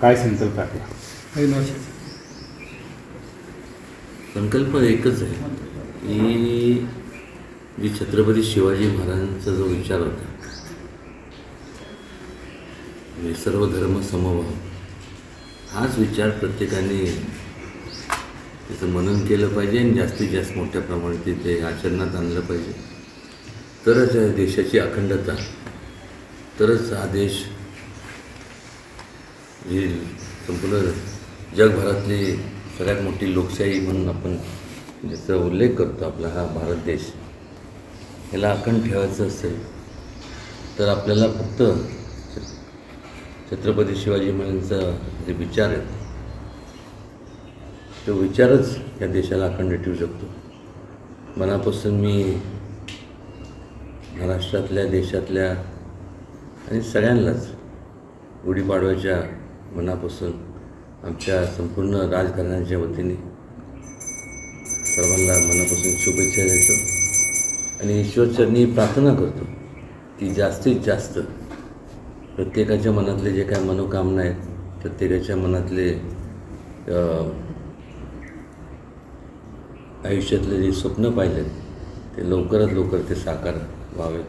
काय संकल्प आहे? संकल्प एकच आहे की जी छत्रपती शिवाजी महाराजांचा जो विचार होता, म्हणजे सर्व धर्म समभाव, हाच विचार प्रत्येकाने त्याचं मनन केलं पाहिजे आणि जास्तीत जास्त मोठ्या प्रमाणात ते आचरणात आणलं पाहिजे. तरच या देशाची अखंडता, तरच हा देश जी संपूर्ण जगभरातली सगळ्यात मोठी लोकशाही म्हणून आपण ज्याचा उल्लेख करतो, आपला हा भारत देश, याला अखंड ठेवायचं असेल तर आपल्याला फक्त छत्रपती शिवाजी महाराजांचा जे विचार आहेत, तो विचारच या देशाला अखंड ठेवू शकतो. मनापासून मी महाराष्ट्रातल्या, देशातल्या आणि सगळ्यांनाच गुढीपाडव्याच्या मनापासून आमच्या संपूर्ण राजकारण्याच्या वतीने सर्वांना मनापासून शुभेच्छा देतो आणि ईश्वरचरणी प्रार्थना करतो की जास्तीत जास्त प्रत्येकाच्या मनातले जे काय मनोकामना आहेत, प्रत्येकाच्या मनातले आयुष्यातले जे स्वप्न पाहिलेत ते लवकरात लवकर ते साकार व्हावेत,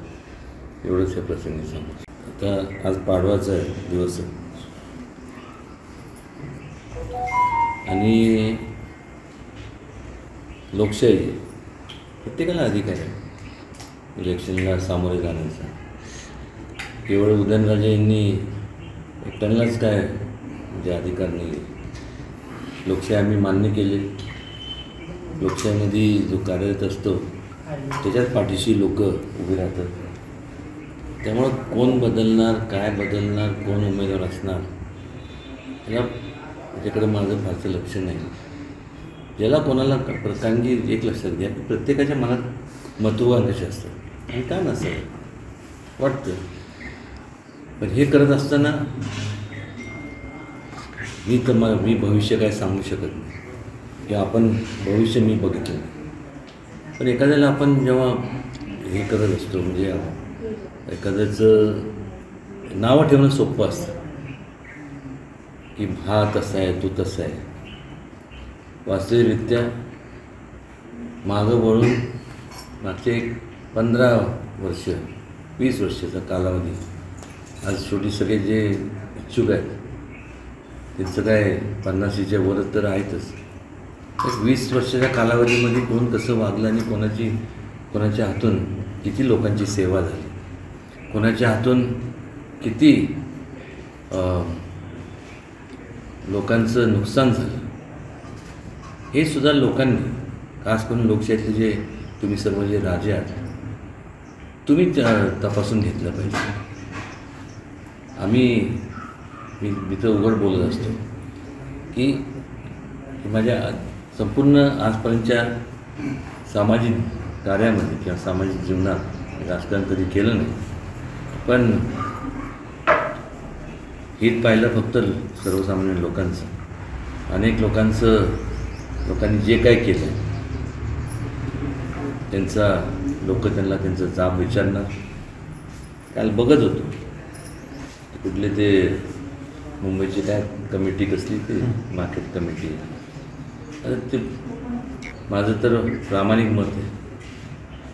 एवढंच या प्रसंगी सांगतो. आता आज पाडवाचा दिवस आहे आणि लोकशाही, प्रत्येकाला अधिकार आहे इलेक्शनला सामोरे जाण्याचा. केवळ उदयनराजे यांनी एकट्यालाच काय म्हणजे अधिकार नाही. लोकशाही आम्ही मान्य केले. लोकशाहीमध्ये जो कार्यरत असतो त्याच्याच पाठीशी लोक उभी राहतात. त्यामुळं कोण बदलणार, काय बदलणार, कोण उमेदवार असणार, त्याला त्याच्याकडे माझं फारसं लक्ष नाही. ज्याला कोणाला प्रसंगी एक लक्षात घ्या की प्रत्येकाच्या मनात महत्त्वाकांक्षा असतात आणि काय नसावं वाटतं. पण हे करत असताना मी भविष्य काय सांगू शकत नाही किंवा आपण भविष्य मी बघितलं नाही. पण एखाद्याला आपण जेव्हा हे करत असतो, म्हणजे एखाद्याचं नावं ठेवणं सोपं असतं की हा तसा आहे, तो तसा आहे. वास्तविकरित्या मागं वळून मागचे 15 वर्ष, 20 वर्षाचा कालावधी, आज शेवटी सगळे जे इच्छुक आहेत त्यांचं काय 50च्या वरच तर आहेतच. 20 वर्षाच्या कालावधीमध्ये कोण कसं वागलं आणि कोणाच्या हातून किती लोकांची सेवा झाली, कोणाच्या हातून किती लोकांचं नुकसान झालं, हे सुद्धा लोकांनी, खास करून लोकशाहीतले जे तुम्ही सर्व जे राजे आहात, तुम्ही तपासून घेतलं पाहिजे. मी तर उघड बोलत असतो की माझ्या संपूर्ण आजपर्यंतच्या सामाजिक कार्यामध्ये किंवा सामाजिक जीवनात राजकारण कधी केलं नाही, पण हित पाहिलं फक्त सर्वसामान्य लोकांचं. अनेक लोकांनी जे काय केलं त्यांचा त्यांना त्यांचा जाब विचारणार. काल बघत होतो कुठले ते मुंबईची काय कमिटी कसली, ते मार्केट कमिटी. अरे ते माझं तर प्रामाणिक मत आहे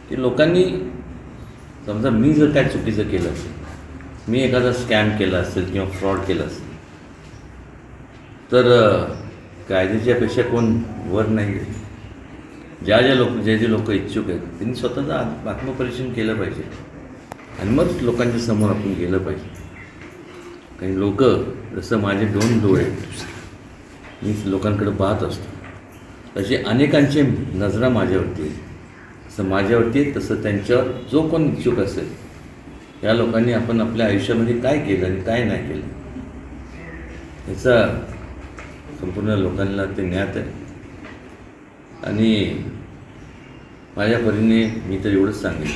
की लोकांनी समजा मी जर काय चुकीचं केलं असेल, मी एखादा स्कॅम केला असेल किंवा फ्रॉड केला असेल, तर कायद्याच्या पेक्षा कोण वर नाही आहे. जे लोक इच्छुक आहेत त्यांनी स्वतःचं आत्मपरीक्षण केलं पाहिजे आणि मग लोकांच्या समोर आपण गेलं पाहिजे. काही लोक, जसं माझे 2 डोळे मी लोकांकडे पाहत असतो, तसे अनेकांचे नजरा माझ्यावरती आहे. जसं माझ्यावरती आहे तसं त्यांच्यावर जो कोण इच्छुक असेल, या लोकांनी आपण आपल्या आयुष्यामध्ये काय केलं आणि काय नाही केलं याचा संपूर्ण लोकांना ते ज्ञात आहे. आणि माझ्या परीने मी तर एवढंच सांगेन,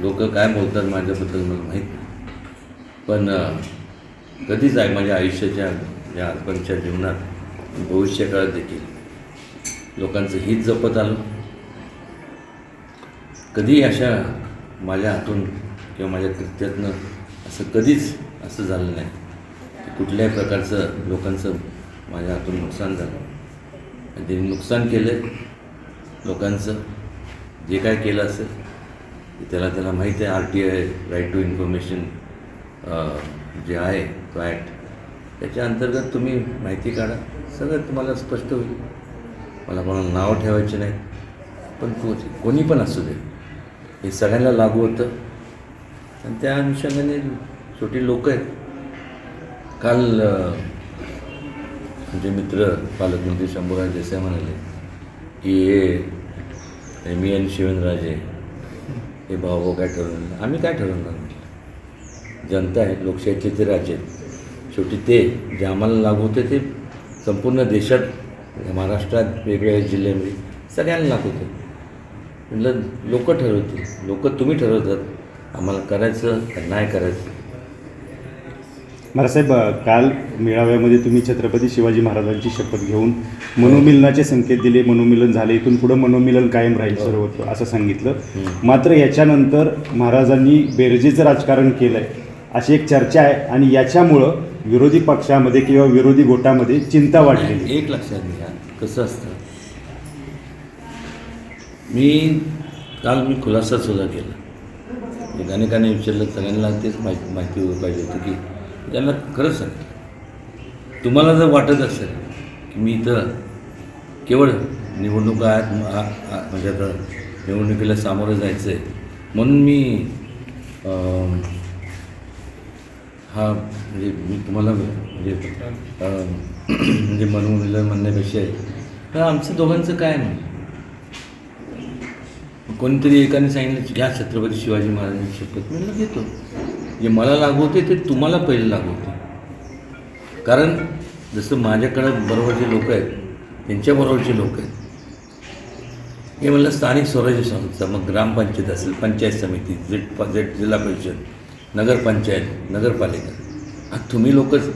लोक काय बोलतात माझ्याबद्दल मला माहीत नाही, पण कधीच आहे माझ्या आयुष्याच्या या आजपर्यंतच्या जीवनात भविष्यकाळात देखील लोकांचं हित जपत आलो. कधी अशा माझ्या हातून किंवा माझ्या कृत्यातनं असं कधीच असं झालं नाही की कुठल्याही प्रकारचं लोकांचं माझ्या हातून नुकसान झालं. आणि त्यांनी नुकसान केलं लोकांचं, जे काय केलं असेल त्याला माहीत आहे. RTI राईट टू इन्फॉर्मेशन जे आहे तो ॲक्ट, त्याच्या अंतर्गत तुम्ही माहिती काढा, सगळं तुम्हाला स्पष्ट होईल. मला कोणाला नावं ठेवायचे नाही, पण कोणी पण असू दे हे सगळ्यांना लागू होतं. आणि त्या अनुषंगाने छोटी लोक आहेत. काल म्हणजे मित्र पालकमंत्री शंभूराज देसाई म्हणाले की हे मी आणि शिवेंद्रराजे हे भाऊ काय ठरवलं. आम्ही काय ठरवणार, जनता आहे, लोकशाहीचे ते राज्य आहेत. शेवटी ते जे आम्हाला लागू होते ते संपूर्ण देशात, महाराष्ट्रात वेगवेगळ्या जिल्ह्यामध्ये सगळ्यांना लागू होते. म्हटलं लोक ठरवतील, लोक तुम्ही ठरवतात आम्हाला करायचं का नाही करायचं. महाराजसाहेब, काल मेळाव्यामध्ये तुम्ही छत्रपती शिवाजी महाराजांची शपथ घेऊन मनोमिलनाचे संकेत दिले, मनोमिलन झाले, इथून पुढं मनोमिलन कायम राहील सर्वत्र असं सांगितलं. मात्र याच्यानंतर महाराजांनी बेरजेचं राजकारण केलं आहे अशी एक चर्चा आहे आणि याच्यामुळं विरोधी पक्षामध्ये किंवा विरोधी गोटामध्ये चिंता वाढलेली. एक लक्षात घ्या कसं असतं, मी खुलासा सुद्धा केला. अनेकांनी विचारलं, सगळ्यांना तेच माहिती पाहिजे होती की त्यांना खरंच सांगतो, तुम्हाला जर वाटत असेल की मी इथं केवळ निवडणुका आहेत म्हणजे आता निवडणुकीला सामोरं जायचं आहे म्हणून मी हा म्हणजे मी तुम्हाला म्हणजे मनोमिलन म्हणण्यापेक्षा तर आमचं दोघांचं काय नाही. कोणीतरी एकाने सांगितलं घ्या छत्रपती शिवाजी महाराजांची शपथ, मी घेतो. जे मला लागू होते ते तुम्हाला पहिलं लागू होते. कारण जसं माझ्याकडं बरोबरचे लोक आहेत त्यांच्याबरोबरचे लोक आहेत. हे म्हणलं स्थानिक स्वराज्य संस्था, मग ग्रामपंचायत असेल, पंचायत समिती, जिल्हा परिषद, नगरपंचायत, नगरपालिका, आता तुम्ही लोकच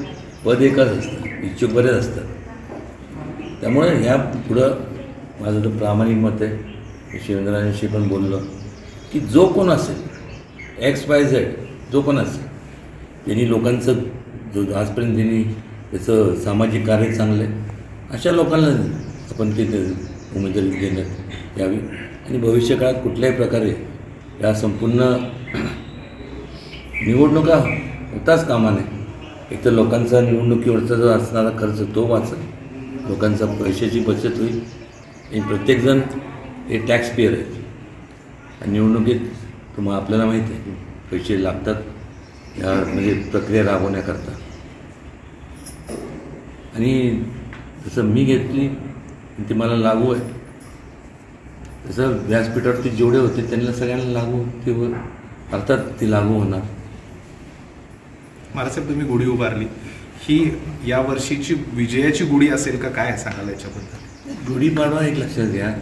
पद एकच असतं, इच्छुक बरेच असतात. त्यामुळे ह्या पुढं माझं तर प्रामाणिक मत आहे. शिवेंद्रांशी पण बोललो की जो कोण असेल XYZ जो कोण असेल त्यांनी लोकांचं जो आजपर्यंत त्यांनी त्याचं सामाजिक कार्य चांगलं आहे अशा लोकांना आपण ते उमेदवारी देण्यात यावी. आणि भविष्यकाळात कुठल्याही प्रकारे या संपूर्ण निवडणुका होताच कामा नये. एक तर लोकांचा निवडणुकीवरचा जो असणारा खर्च तो वाचेल, लोकांचा पैशाची बचत होईल. आणि प्रत्येकजण हे टॅक्स पेअर आहेत आणि निवडणुकीत तुम्हाला आपल्याला माहिती आहे पैसे लागतात या म्हणजे प्रक्रिया राबवण्याकरता. आणि जसं मी घेतली ती मला लागू आहे तसं व्यासपीठावरती जेवढे होते त्यांना सगळ्यांना लागू ते अर्थात ती लागू होणार. महाराजसाहेब, तुम्ही गुढी उभारली, ही या वर्षीची विजयाची गुढी असेल का, काय सांगाल याच्याबद्दल? गुढीपाडवा एक लक्षात घ्या,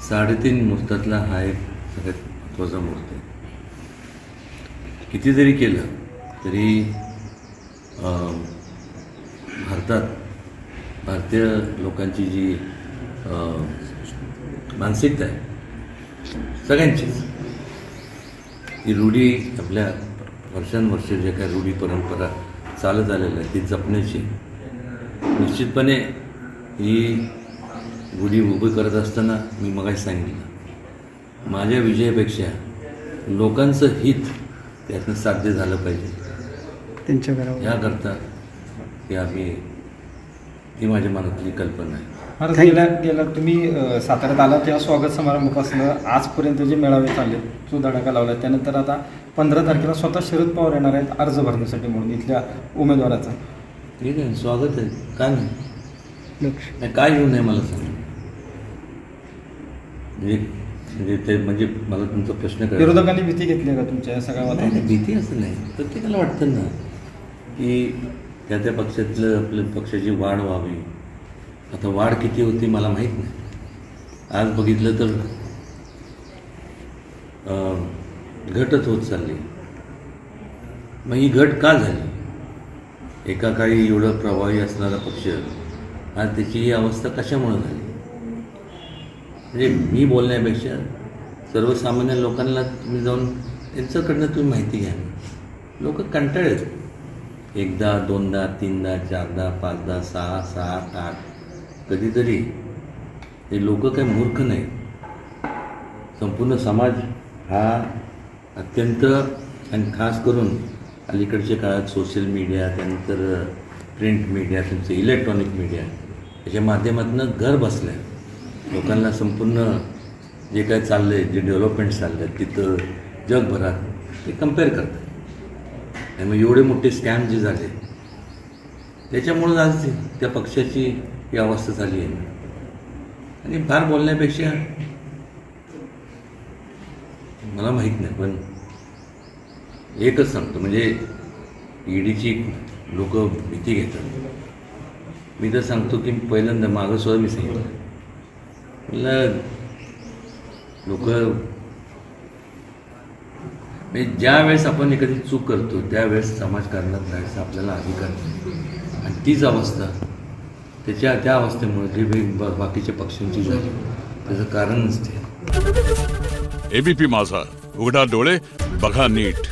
3.5 मुहूर्तातला हा एक सगळ्यात महत्त्वाचा मुहूर्त आहे. किती जरी केलं तरी भारतीय लोकांची जी मानसिकता आहे सगळ्यांचीच, ती रूढी आपल्या वर्षानुवर्ष जे काय रूढी परंपरा चालत आलेलं आहे ती जपण्याची निश्चितपणे ही गुढी उभी करत असताना मी मगाशी सांगितलं माझ्या विजयापेक्षा लोकांचं हित त्यातनं साध्य झालं पाहिजे त्यांच्या घरावर याकरता ती माझ्या मनातली कल्पना आहे. महाराज, गेला तुम्ही साताऱ्यात आला तेव्हा स्वागत समारंभापासून आजपर्यंत जे मेळावे चालले तो धडाका लावला. त्यानंतर आता 15 तारखेला स्वतः शरद पवार येणार आहेत अर्ज भरण्यासाठी म्हणून इथल्या उमेदवाराचा. ठीक आहे, स्वागत आहे, काय नाही काय येऊ नये मला सांग. म्हणजे ते म्हणजे मला तुमचा प्रश्न कळला. विरोधकांनी भीती घेतली आहे का तुमच्या सगळ्या वातावरणात? भीती असं नाही, प्रत्येकाला वाटतं ना की त्या पक्षातलं आपल्या पक्षाची वाढ व्हावी. आता वाढ किती होती मला माहीत नाही, आज बघितलं तर घटच होत चालली. मग ही घट का झाली? एका काळी एवढं प्रभावी असणारा पक्ष आज त्याची ही अवस्था कशामुळे झाली? म्हणजे मी बोलण्यापेक्षा सर्वसामान्य लोकांना तुम्ही जाऊन त्यांच्याकडनं तुम्ही माहिती घ्या. लोक कंटाळेत. एकदा, दोनदा, तीनदा, चारदा, पाचदा, 6, 7, 8 कधीतरी. हे लोक काही मूर्ख नाहीत. संपूर्ण समाज हा अत्यंत आणि खास करून अलीकडच्या काळात सोशल मीडिया, त्यानंतर प्रिंट मीडिया, तुमचं इलेक्ट्रॉनिक मीडिया याच्या माध्यमातून घर बसल्या लोकांना संपूर्ण जे काय चाललं आहे, जे डेव्हलपमेंट चाललं आहे तिथं जगभरात ते कम्पेअर करतात. आणि मग एवढे मोठे स्कॅम जे झाले त्याच्यामुळं आज त्या पक्षाची ही अवस्था झाली आहे. आणि फार बोलण्यापेक्षा मला माहीत नाही, पण एकच सांगतो, म्हणजे ईडीची लोक भीती घेतात. मी तर सांगतो की पहिल्यांदा मागं सुद्धा मी सांगितलं, मला लोक म्हणजे ज्या वेळेस आपण एखादी चूक करतो त्यावेळेस समाजकारणात राहायचा आपल्याला अधिकार नाही. आणि तीच अवस्था त्या अवस्थेमुळे जे बाकीच्या पक्षांची झाली त्याचं कारण नसते. एबीपी माझा, उघडा डोळे बघा नीट.